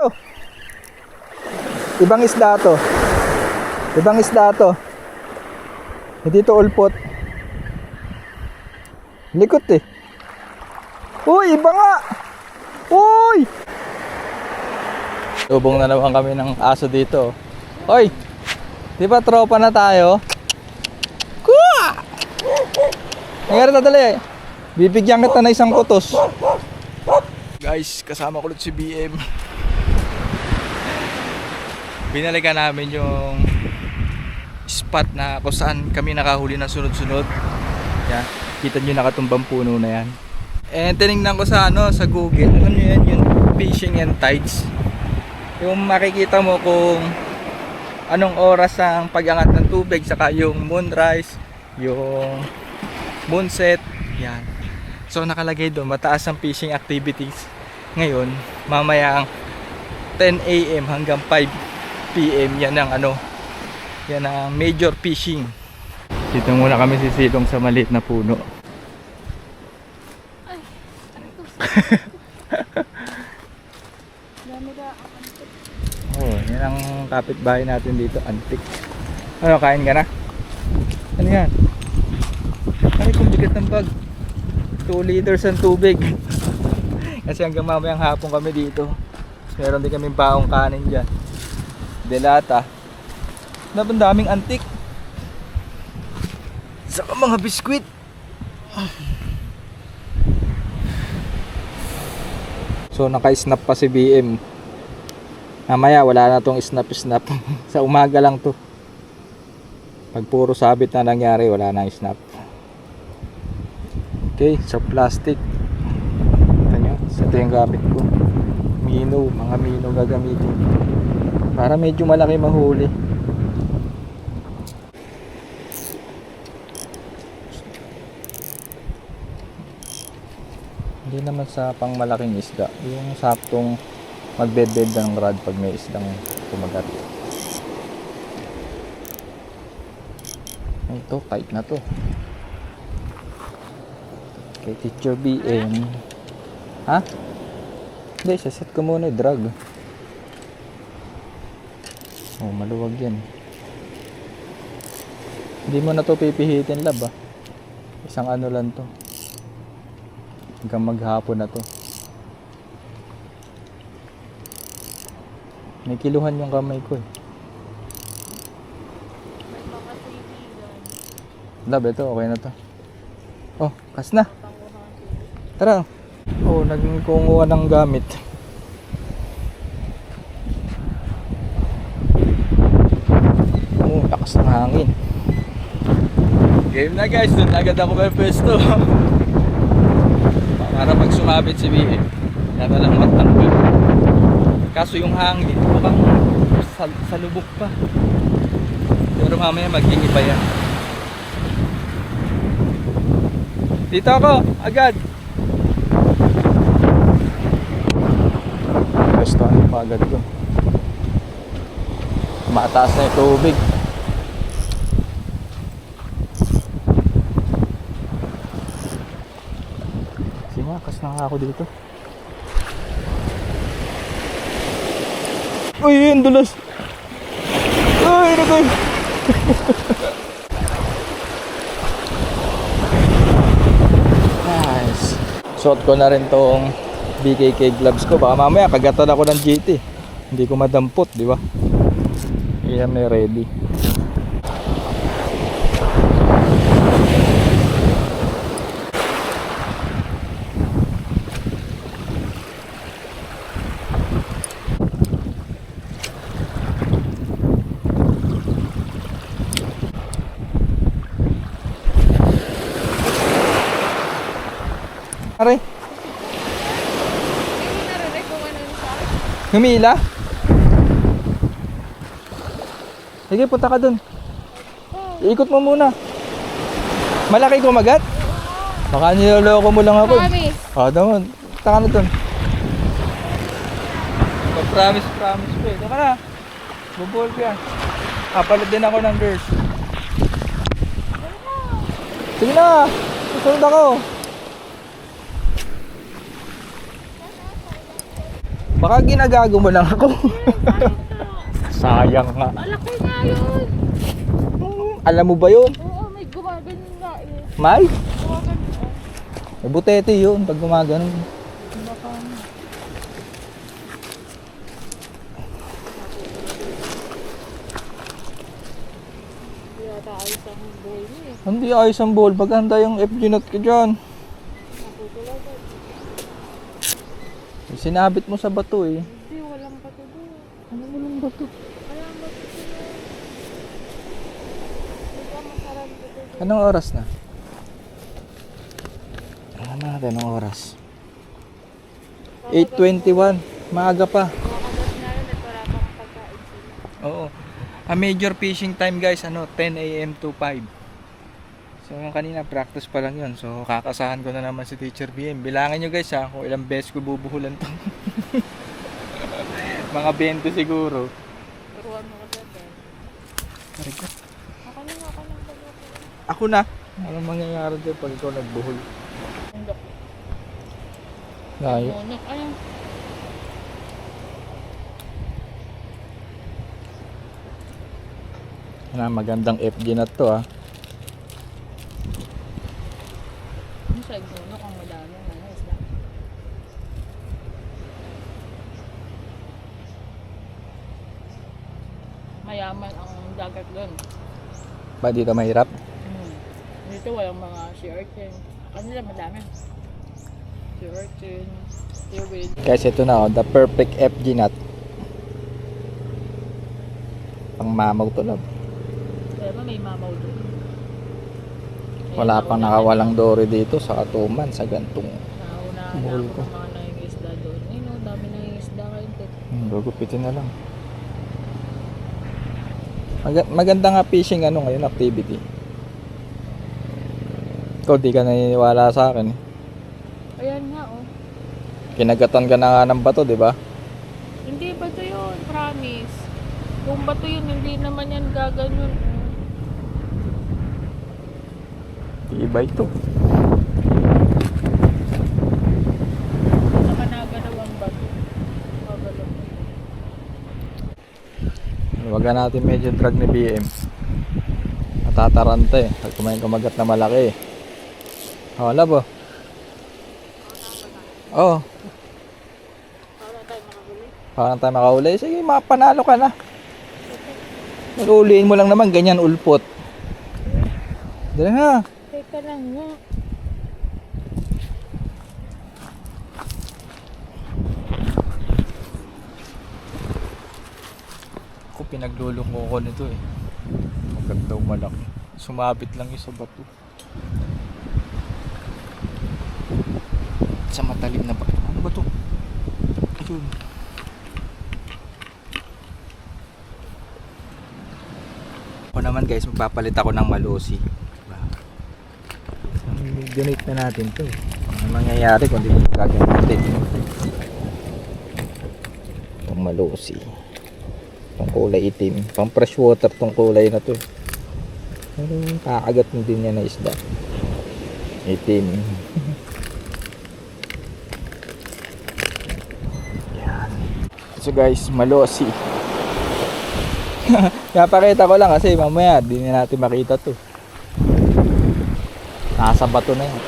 Oh, ibang isda to. Ibang isda to. Hindi to ulpot. Likot eh. Uy, iba nga. Uy! Lubong na naman kami ng aso dito. Hoy! Di ba tropa na tayo? Kuha! Nangyari na dali. Bibigyan kita na isang kutos. Guys, kasama ko ulit si BM. Binalikan namin yung spot na kung saan kami nakahuli na sunod-sunod. Yan, kita nyo nakatumbang puno na yan. And tinignan ko sa sa Google. Alam nyo yan, yung fishing and tides. Yung makikita mo kung anong oras ang pag-angat ng tubig, saka yung moonrise, yung moonset. Yan. So nakalagay doon, mataas ang fishing activities. Ngayon, mamayang 10 AM hanggang 5 PM yan ang yan ang major fishing. Dito muna kami sisilong sa maliit na puno. Ay, dami na ang antik. Oh, yan ang kapitbahay natin dito, antik. Ano, kain ka na? Ano yan? Ay, kung bigat ng bag. 2 liters ang tubig. Kasi hanggang mamayang hapon kami dito. Meron din kaming baong kanin dyan. Delata. Ang daming antik. Saka mga biskwit. So naka-snap pa si BM. Mamaya wala na tong snap. Sa umaga lang to. Pag puro sabit na nangyari, wala na snap. Okay, so plastic. Ito yung gamit ko. Mga mino gagamitin. Para medyo malaki mahuli. Hindi naman sa pang malaking isda. Yung saktong magbebed ng rod pag may isdang kumagat. Ito, tight na to. Okay, Teacher BM. Ha? Hindi, saset ko muna yung drag. Oh, maluwag yan. Hindi mo na to pipihitin, lab ah. Isang lang to. Hanggang maghapon na to. May kiluhan yung kamay ko eh. Lab, ito okay na to. Oh, kas na. Tara. Oh, naging kunguha ng gamit. Oh, lakas ng hangin. Game na guys, doon agad ako may pwesto. Para pag sumabit si BM, yan na lang matanggal. Kaso yung hangin, mukhang salubok pa. Pero mamaya mag-iiba yan. Dito ako, agad. Pwestohan pa agad ko. Mataas na yung tubig. Simakas na ako dito. Uy, ang dulas. Uy, nagoy. Nice. Suot ko na rin tong BKK gloves ko. Baka mamaya kagatan ako ng GT. Hindi ko madampot, di ba? Iyan na ready. Aray. Hindi narinig kung ano yung sa... Humila? Sige, punta ka dun. Iikot mo muna. Malaki kumagat? Baka niloloko mo lang ako. Promise. Naman. Punta ka na dun. Promise ko eh. Taka na. Bubol ko yan. Palit din ako ng girls. Sige na. Susunod ako. Baka ginagago mo lang ako. Sayang nga. Malaki nga yun. Alam mo ba yun? Oo, may gumaganon nga eh. May? Gumaganon. May butete yun pag gumagano. Baka hindi yata ayos ang buhay niya eh. Hindi ayos ang ball. Maganda yung FG nut ko dyan. Natutulagan. Sinabit mo sa bato eh. Hindi, walang bato doon. Ano mo lang bato? Kaya matutulog. Hindi ka masarap dito. Anong oras na? Ano natin ang oras? 8:21. Maaga pa. Makagat na rin at wala pang pagkain sila. Oo. A major fishing time guys, 10 a.m. to 5. So yung kanina practice pa lang yun. So kakasahan ko na naman si Teacher BM. Bilangin nyo guys kung ilang beses ko bubuhulan to. Mga 20 siguro. Turuan mo ka dyan. Ako Ako na. Ako na. Anong mangyayari dyan pag ikaw nagbuhol? Bundok. Layo. Bundok. Ayun. Magandang FG na to ah. Yung sa bundok ang madami. Ano isda? Mayaman ang dagat doon. Ba dito mahirap? Dito walang mga sea urchin. Kanila madami. Sea urchin, seaweed. Guys, ito na the perfect FG nut. Pang mamaw to love. Kaya ba may mamaw doon? Wala pang nakawalang dory dito sa katuman sa gantong. Nauna na Mahal ako ko. ng mga nangingisda doon. Ayun o, dami nangingisda kayo. Gugupitin na lang. Maganda nga fishing ngayon activity. Ikaw di ka naniniwala sa akin. Ayan nga oh. Kinagatan ka na nga ng bato, di ba? Hindi bato yun, promise. Kung bato yun, hindi naman yan gaganon. Iba ito. Saka nagalaw ang bato. Magalaw. Huwag natin medyo drag ni BM. Natataranta eh. Pag kumain kumagat na malaki eh. Wala ba? Oo. Para tayo makahuli. Parang tayo makahuli. Sige, mapanalo ka na. Uliin mo lang naman, ganyan ulpot. Dali na. Teka lang nga. Ako pinagluloko ko nito eh. Maganda malaki. Sumabit lang yung sa bato. Sa matalim na bato. Ano ba to? Ayun. Ako naman guys, magpapalit ako ng malusi. Donate na natin to. Ano mangyayari kung di ko gagamitin? Itong malusi. Itong kulay itim. Pang fresh water tong kulay na to. Pero kakagat mo din yan na isda. Itim. Yan. So guys, malusi. Napakita ko lang kasi mamaya di na natin makita to. Nasa bato na yan.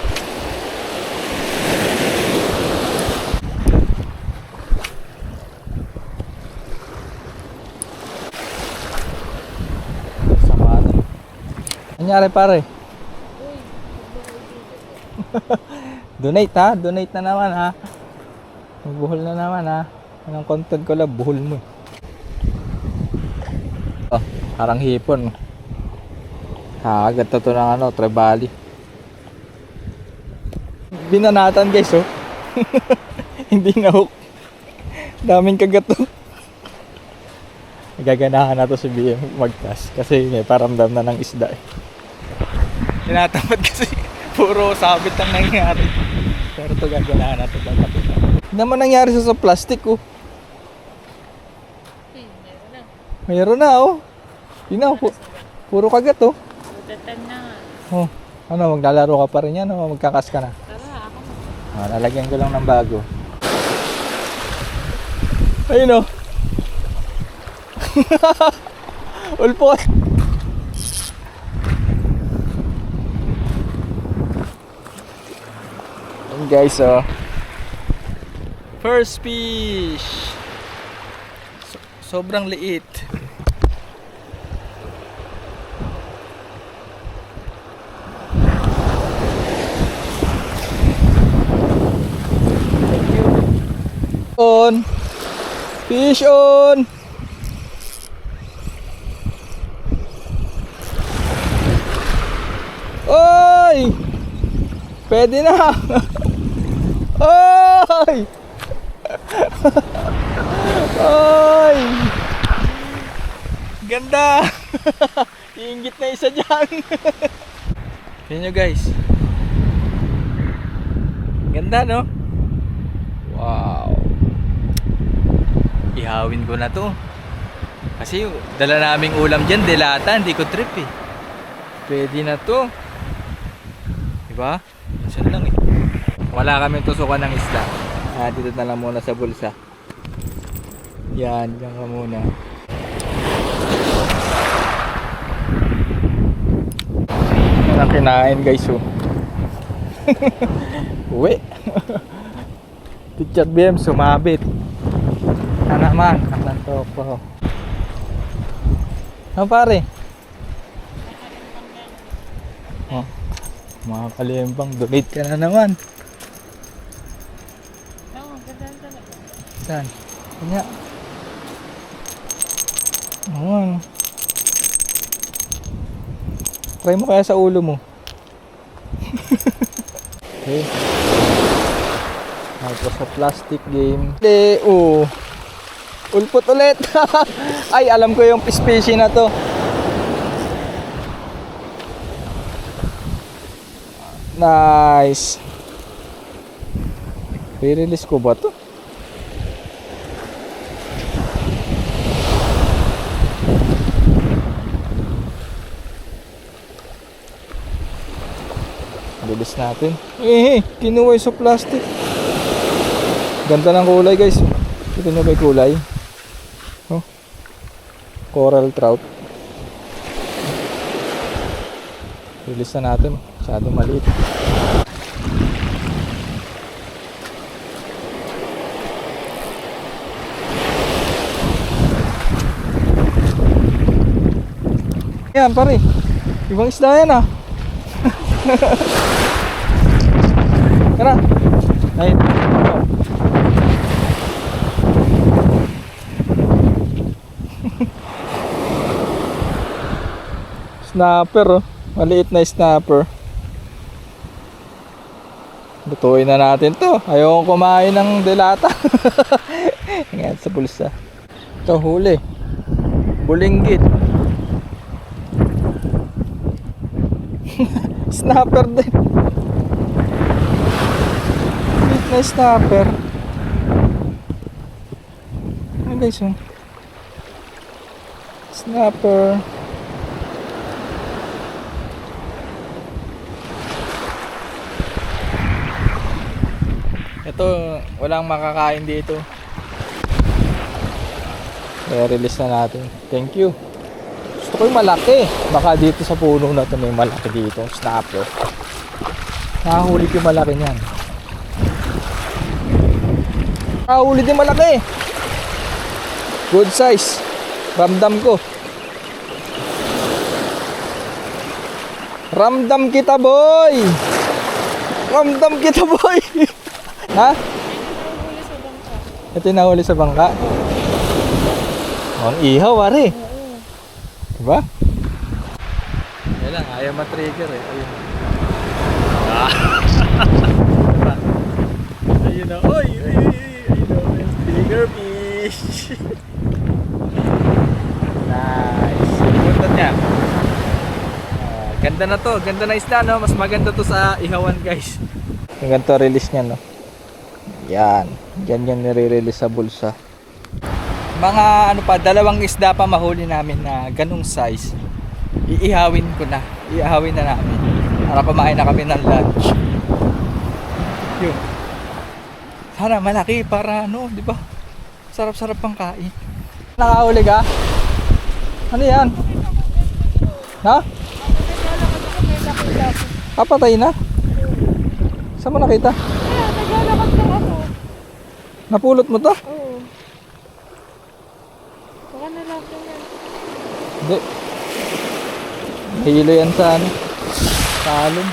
Sama na. Nangyari pare? Uy, Donate ha? Donate na naman ha? Buhol na naman ha? Anong content ko lang? Buhol mo eh. Oh, parang hipon. Agad na to ng trevally. Binanatan guys oh. Hindi na hook. Daming kagat to. Gaganahan na to si BM magcast kasi may paramdam na ng isda eh. Tinatamad kasi puro sabit ang nangyari. Pero to gaganahan na to. Hindi naman nangyari sa plastic oh. meron na. Mayroon na oh. Yun na, puro kagat oh. Utatan na nga. Oh, ano, maglalaro ka pa rin yan o magkakas ka na? Tara, ako na. Lalagyan ko lang ng bago. Ayun o. Ulpot. Ayun guys, oh. First fish. Sobrang liit. On. Fish on. Oy! Pwede na. Oy! Oy! Ganda. Iinggit na isa dyan. Tingnan nyo guys. Ganda no? Wow. Ihawin ko na to. Kasi dala naming ulam dyan, delata, hindi ko trip eh. Pwede na to. Diba? Minsan lang eh. Wala kaming tusukan ng isda. Dito na lang muna sa bulsa. Yan, dyan ka muna. Yan ang kinain guys oh. Uwi. Picture BM sumabit. Na naman, ang toko. Ano pare? Oh, mga kalimbang, donate ka na naman. Oo, ganda talaga. Saan? Kanya. Ayan. Try mo kaya sa ulo mo. Okay. Tapos sa plastic game. Oh. Ulpot ulit. Ay, alam ko yung species na to. Nice. I-release ko ba to? Release natin. Kinuha sa plastic. Ganda ng kulay guys. Ito nyo ba yung kulay? Oh. Coral trout. Release na natin. Masyadong maliit. Yan pare. Ibang isda yan ah. Tara. Ayun. Snapper oh. Maliit na snapper. Lutuin na natin to. Ayaw kumain ng delata. Ngayon sa bulsa. Ito huli. Bulinggit. Snapper din. Maliit na snapper. Ano guys oh. Snapper. Ito, walang makakain dito. Kaya release na natin. Thank you. Gusto ko yung malaki. Baka dito sa puno na ito may malaki dito. Snapper. Nakahuli ko yung malaki niyan. Nakahuli din malaki. Good size. Ramdam ko. Ramdam kita boy. Ramdam kita boy. Ha? Nahuli sa bangka. Ito yung nahuli sa bangka. Ang ihaw, pare. Oo. Diba? Kaya lang, ayaw matrigger eh. Ayun. Diba? Ayun na. Oy! Ayun na. Trigger fish. Nice. Punta niya. Ganda na to. Ganda na isda, no? Mas maganda to sa ihawan, guys. Yung ganito release niya, no? Yan. Yan yung nire-release sa bulsa. Mga ano pa, dalawang isda pa mahuli namin na ganung size. Iihawin ko na. Iihawin na namin. Para kumain na kami ng lunch. Yun. Sana malaki para ano, di ba? Sarap-sarap pang kain. Nakahuli ka? Ano yan? Ha? Naglalakad ako, may laki-laki. Kapatay na? Saan mo nakita? Kaya, naglalakad lang ako. Napulot mo to? Oo. Baka nalaki na. Hindi. Hilo yan sa ano? Sa alon.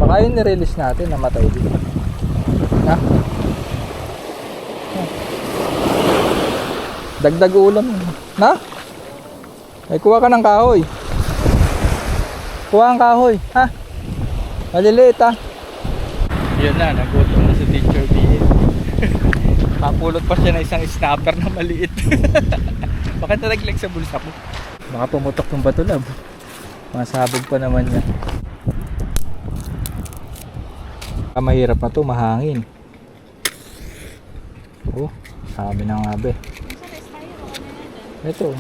Baka yun nirelease natin, namatay din. Ha? Dagdag ulam. Na? Ay, kuha ka ng kahoy. Kuha ang kahoy. Ha? Maliliit ha. Yun na, nagutom na si Teacher B. Kapulot pa siya na isang snapper na maliit. Bakit nalaglag sa bulsa mo? Baka pumutok ng batulab. Masabog pa naman niya. Mahirap na to, mahangin. Oh, sabi ng abe. Ito.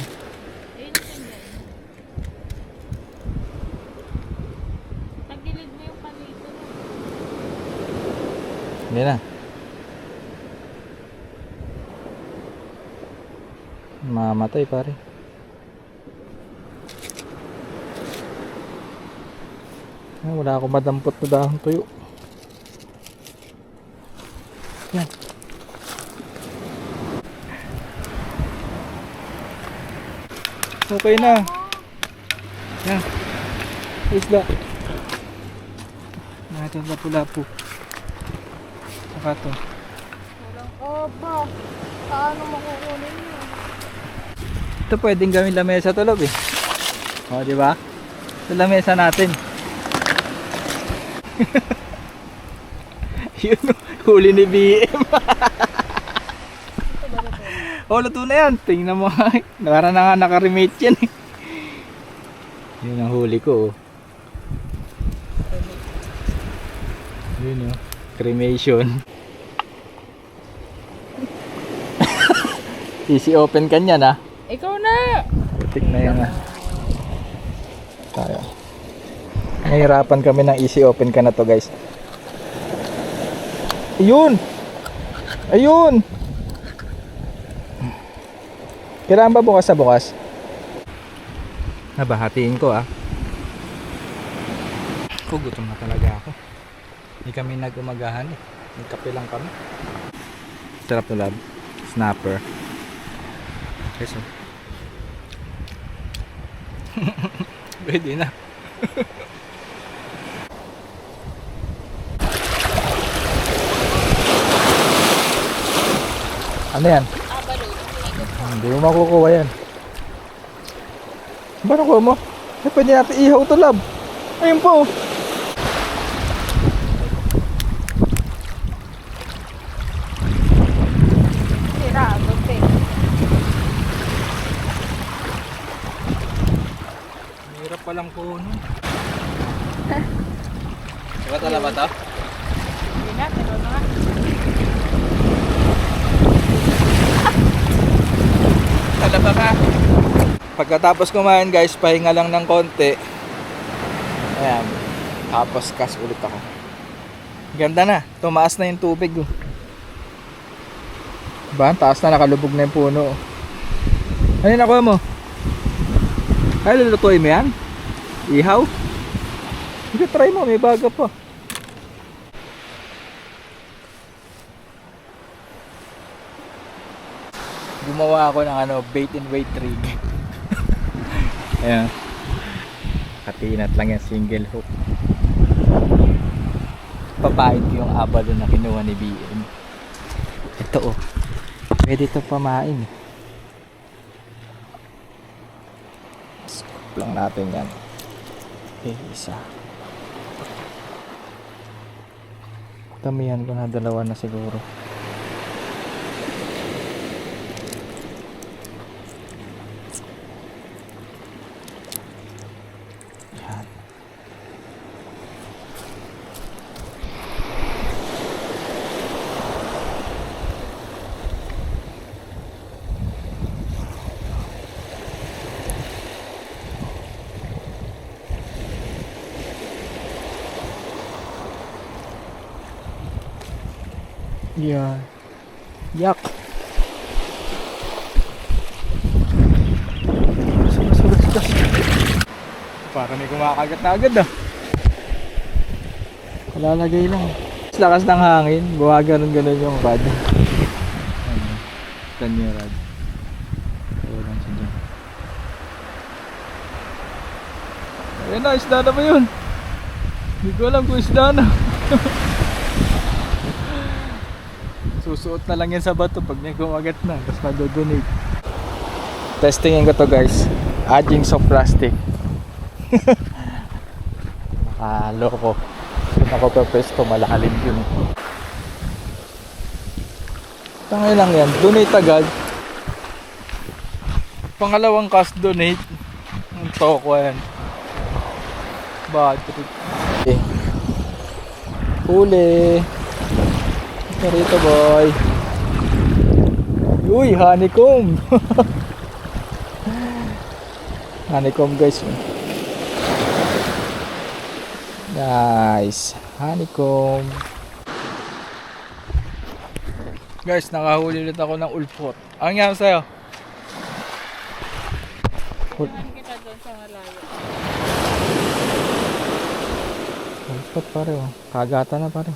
Tagilid mo yung palito. Hindi na. Mamatay pare. Wala akong madampot na dahon tuyo. Yan. Okay na. Yan. Isla. Nakita na pula-po. Saka to. Walang oba. Paano makukunin yun? Ito pwedeng gawin lamesa to, love eh. O, di ba? Ito lamesa natin. Yun, huli ni BM. Oh, luto na yan. Tingnan mo. Nakara na nga naka-remate yan eh. Yun ang huli ko oh. Yun oh. Cremation. Easy open ka niyan ah. Ikaw na! Putik na yan ah. Tayo. Nahirapan kami ng easy open ka na to guys. Ayun! Ayun! Kailangan ba bukas na bukas? Nabahatiin ko ah. Gutom na talaga ako. Hindi kami nag-umagahan eh. Nagkape lang kami. Sarap na lab. Snapper. Yes, oh. Pwede na. Ano yan? Hindi mo makukuha yan. Ba nakuha mo? Eh, pwede natin ihaw to lab. Ayun po. Sira, dope. Hirap palang kuno. Diba tala ba to? Hindi na, pero na nga. Tala ba ka? Pagkatapos kumain guys, pahinga lang ng konti. Ayan. Tapos kas ulit ako. Ganda na. Tumaas na yung tubig. Oh. Diba? Taas na, nakalubog na yung puno. Ano yung nakuha mo? Ay, lulutuin mo yan? Ihaw? Hindi, try mo. May baga pa. Gumawa ako ng ano, bait and wait rig. Ayan. Katinat lang yan, single hook. Papait ko yung abalo na kinuha ni BM. Ito oh. Pwede ito pamain. Scoop lang natin yan. Okay, isa. Tamihan ko na, dalawa na siguro. Yan. Yan. Yak. Gas. Para may kumakagat na agad ah. Kalalagay lang. Lakas ng hangin. Buha ganun yung rod. Tan yung rod. Lang siya dyan. Ayun na, isda na ba yun? Hindi ko alam kung isda na. Susuot na lang yan sa bato pag may kumagat na. Tapos madodonate. Testingin ko to guys. Adding soft plastic. Nakaloko. Kung ako pepesto, malalim yun. Tangay lang yan. Donate agad. Pangalawang cast donate. Ang toko yan. Bad trip. Okay. Huli. Rito boy. Uy, honeycomb. Honeycomb guys. Nice. Honeycomb. Guys, nakahuli ulit ako ng ulpot. Ang nga sa'yo? Saan kita doon sa malayo? Ulpot pare oh. Kagata na pare.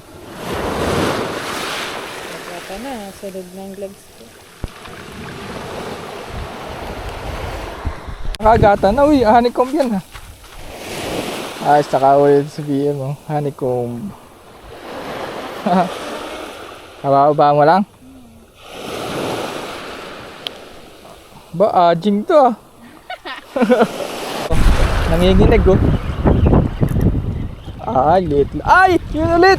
Nagkata na, sunod ng gloves ko. Kagata na. Uy, honeycomb yan ha. Ayos, nakahuli sabihin mo. Honeycomb. Kababa mo lang? Ba, ajing to ah. Nanginginig oh. Ay, lit. Ay, yun ulit.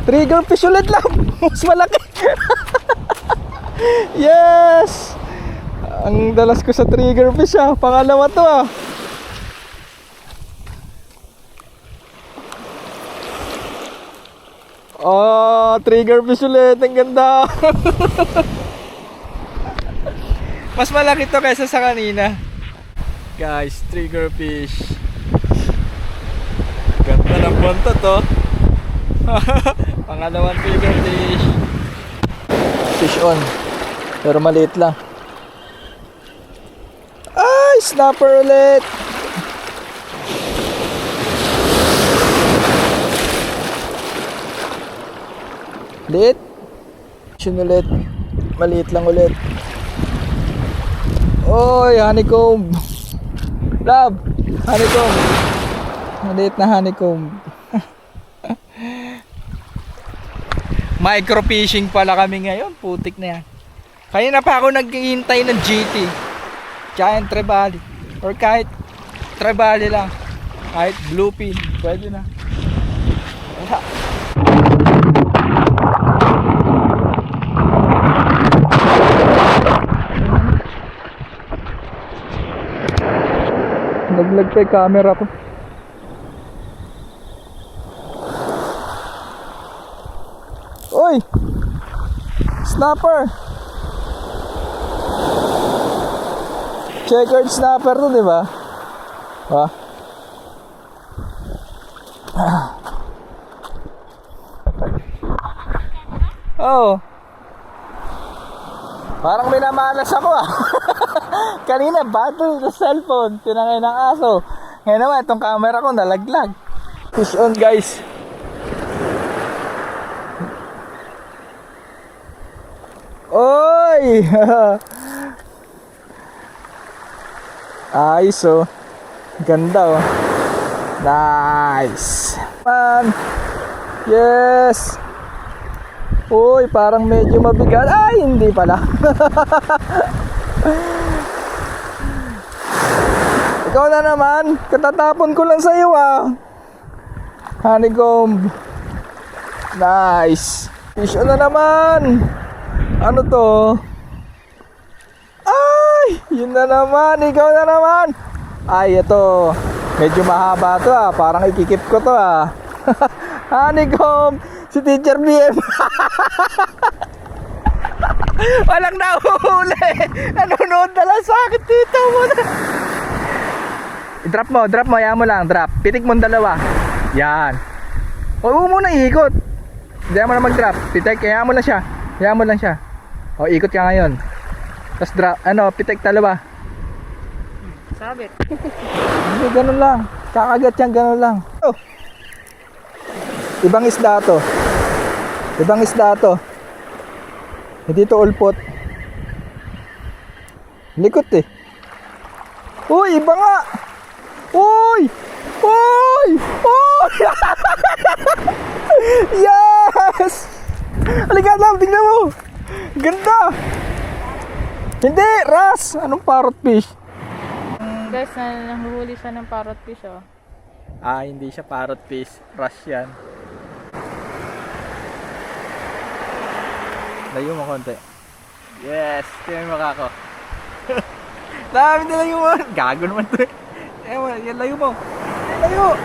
Trigger fish ulit lang. Mas malaki. Yes. Ang dalas ko sa trigger fish ah. Pangalawa to ah. Oh, trigger fish ulit. Ang ganda. Mas malaki to kaysa sa kanina. Guys, trigger fish. Ganda ng punto to. Pangalawang trigger fish. Fish on. Pero maliit lang. Ay, snapper ulit. Liit. Yun ulit. Maliit lang ulit. Oy, honeycomb. Love, honeycomb. Maliit na honeycomb. Microfishing pala kami ngayon. Putik na yan. Kanina pa ako naghihintay ng GT. Giant trevally. Or kahit trevally lang. Kahit bluefin. Pwede na. Wala. Naglag pa yung camera ko. Oy! Snapper! Checkered snapper to, di ba? Ha? Oh. Parang minamalas ako ah. Kanina bato sa cellphone, tinangay ng aso. Ngayon naman itong camera ko nalaglag. Push on guys. Oy! Ayos oh. Ganda oh. Nice. Man. Yes. Uy, parang medyo mabigat. Ay, hindi pala. Ikaw na naman. Katatapon ko lang sa iyo ah. Honeycomb. Nice. Fish on na naman. Ano to? Ay, yun na naman. Ikaw na naman. Ay, ito. Medyo mahaba to ah. Parang ikikip ko to ah. Honeycomb. Si Teacher BM. Walang nahuhuli. Nanonood na lang sa akin dito muna. Drop mo, yan mo lang, drop. Pitik mo dalawa. Yan. Huwag mo muna ihikot. Hindi mo na mag-drop. Pitik, kaya mo na siya. Hayaan mo lang siya. O, ikot ka ngayon. Tapos pitik dalawa. Sabit. Hindi, ganun lang. Kakagat yan, ganun lang. Oh. Ibang isda to. Ibang isda to. Hindi to ulpot. Likot eh. Uy, iba nga. Uy! Uy! Uy! Yes! Halika lang, tingnan mo. Ganda. Hindi, ras. Anong parrot fish? Guys, nahuhuli siya ng parrot fish, oh. Ah, hindi siya parrot fish. Ras yan. Layo mo konti. Yes, tingnan mo kako. Dami na layo mo. Gago naman to. Yan, layo mo. Layo.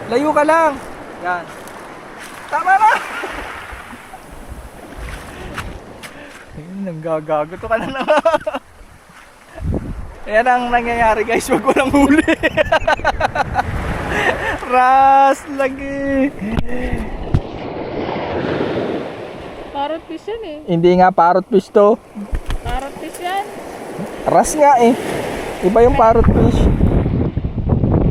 Layo ka lang. Yan. Tama na. Ayun, nanggagago to ka na naman. Yan ang nangyayari guys, wag walang huli. Ras lagi. Parrot fish yan eh. Hindi nga parrot fish to. Parrot fish yan. Ras nga eh. Iba yung parrot fish.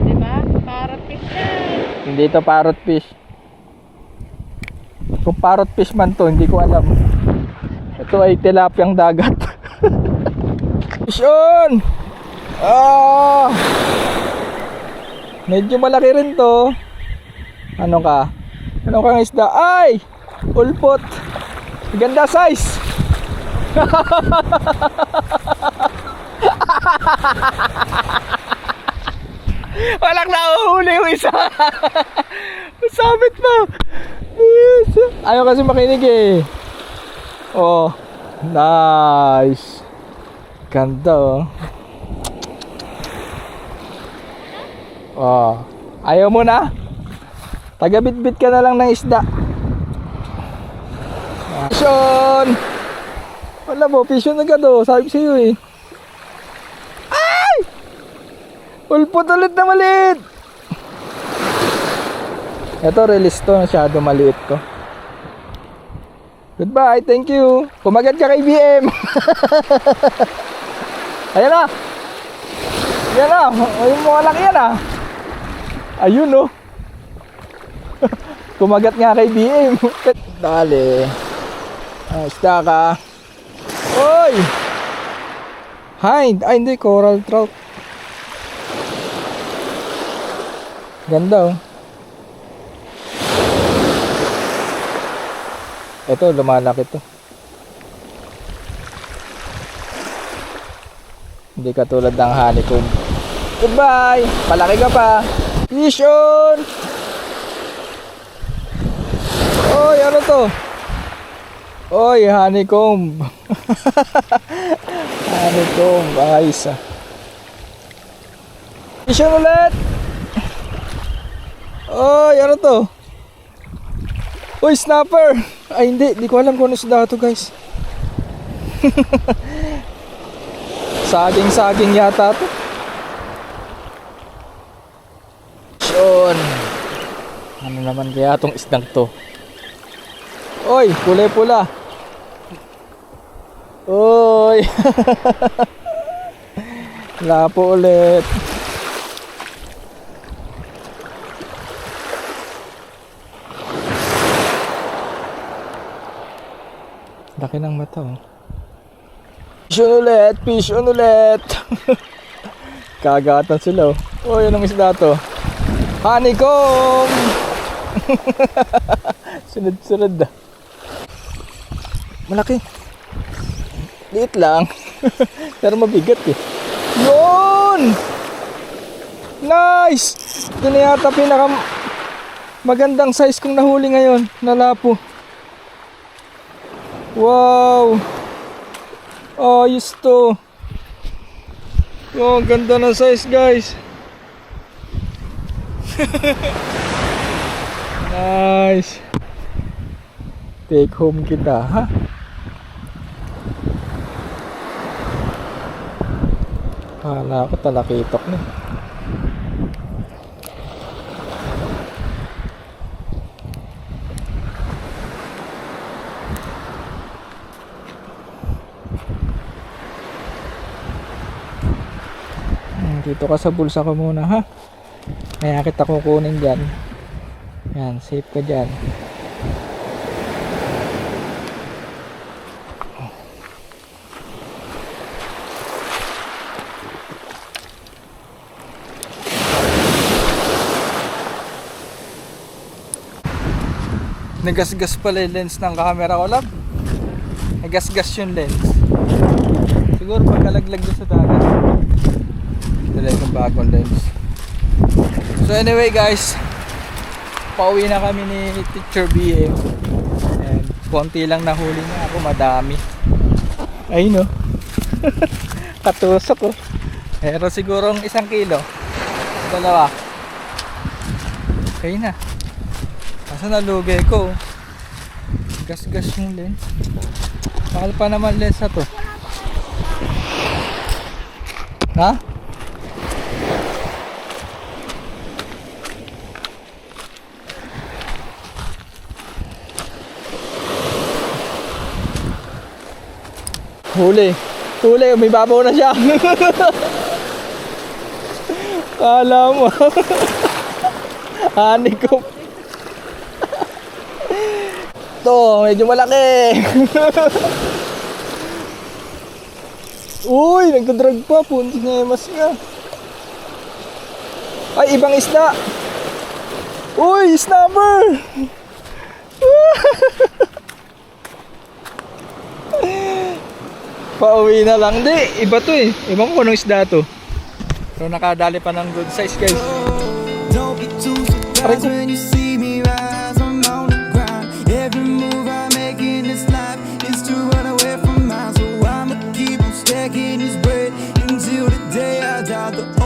Diba? Parrot fish yan. Hindi to parrot fish. Kung parrot fish man to, hindi ko alam. Ito ay tilapyang dagat. Fish on! Ah! Medyo malaki rin to. Ano ka? Ano kang isda? Ay! Ulpot! Ganda size! Walang nahuhuli yung isa. Sabit pa. Yes. Ayaw kasi makinig eh. Oh, nice. Ganda oh. Oh, ayaw mo na? Taga-bit-bit ka na lang ng isda. Pisyon! Wala mo, pisyon na ka do. Sabi ko sa'yo eh. Ay! Ulpot ulit na maliit. Ito, release to. Masyado maliit to. Goodbye, thank you. Kumagat ka kay BM. Ayan na. Ayan na. Ayun mo laki yan ah. Ayun oh. Kumagat nga kay BM. Dali. Isda ka. Oy! Hind. Ay hindi, coral trout. Ganda oh. Ito, lumalaki to. Hindi katulad ng honeycomb. Goodbye! Palaki ka pa! Fish on! Oy, ano to? Oy, honeycomb! Honeycomb, ayos ah. Fish on ulit! Oy, ano to? Uy, snapper! Ay hindi ko alam kung ano isda to guys. Saging yata to. Yun. Ano naman kaya tong isdang to? Oy, kulay pula. Oy. Lapo ulit. Laki ng mata oh. Fish on ulit. Kagatan sila oh. Oh, yun ang isda to. Honeycomb. Sunod-sunod ah. Malaki. Liit lang. Pero mabigat eh. Yun! Nice! Ito na yata magandang size kong nahuli ngayon. Nalapo. Wow! Ayos to. Oh, ganda ng size guys. Nice. Take home kita ha. Hala ko talakitok na. Dito ka sa bulsa ko muna ha. Kaya kita kukunin dyan. Yan, safe ka dyan. Nagasgas pala yung lens ng camera ko lang. Nagasgas yung lens. Siguro pagkalaglag doon sa dagat. Dala yung bagong lens. So anyway guys, pauwi na kami ni Teacher BM. And konti lang nahuli niya ako, madami. Ay no. Katusok ko. Pero sigurong 1 kilo. Dalawa. Okay na. Kaso nalugay ko. Gas-gas yung lens. Mahal pa naman lens na to. Ha? Huli. Huli. May babaw na siya. Kala mo. Hani ko. Ito, medyo malaki. Uy, nagkadrag pa. Punti na mas nga. Ay, ibang isda. Uy, snapper. Pauwi na lang. Di, iba to eh. Ibang ko anong isda to. Pero nakadali pa ng good size guys. Don't be too surprised when you see me rise. I'm on the grind. Every move I make in this life is to run away from mine. So I'ma keep on stacking this bread until the day I die. The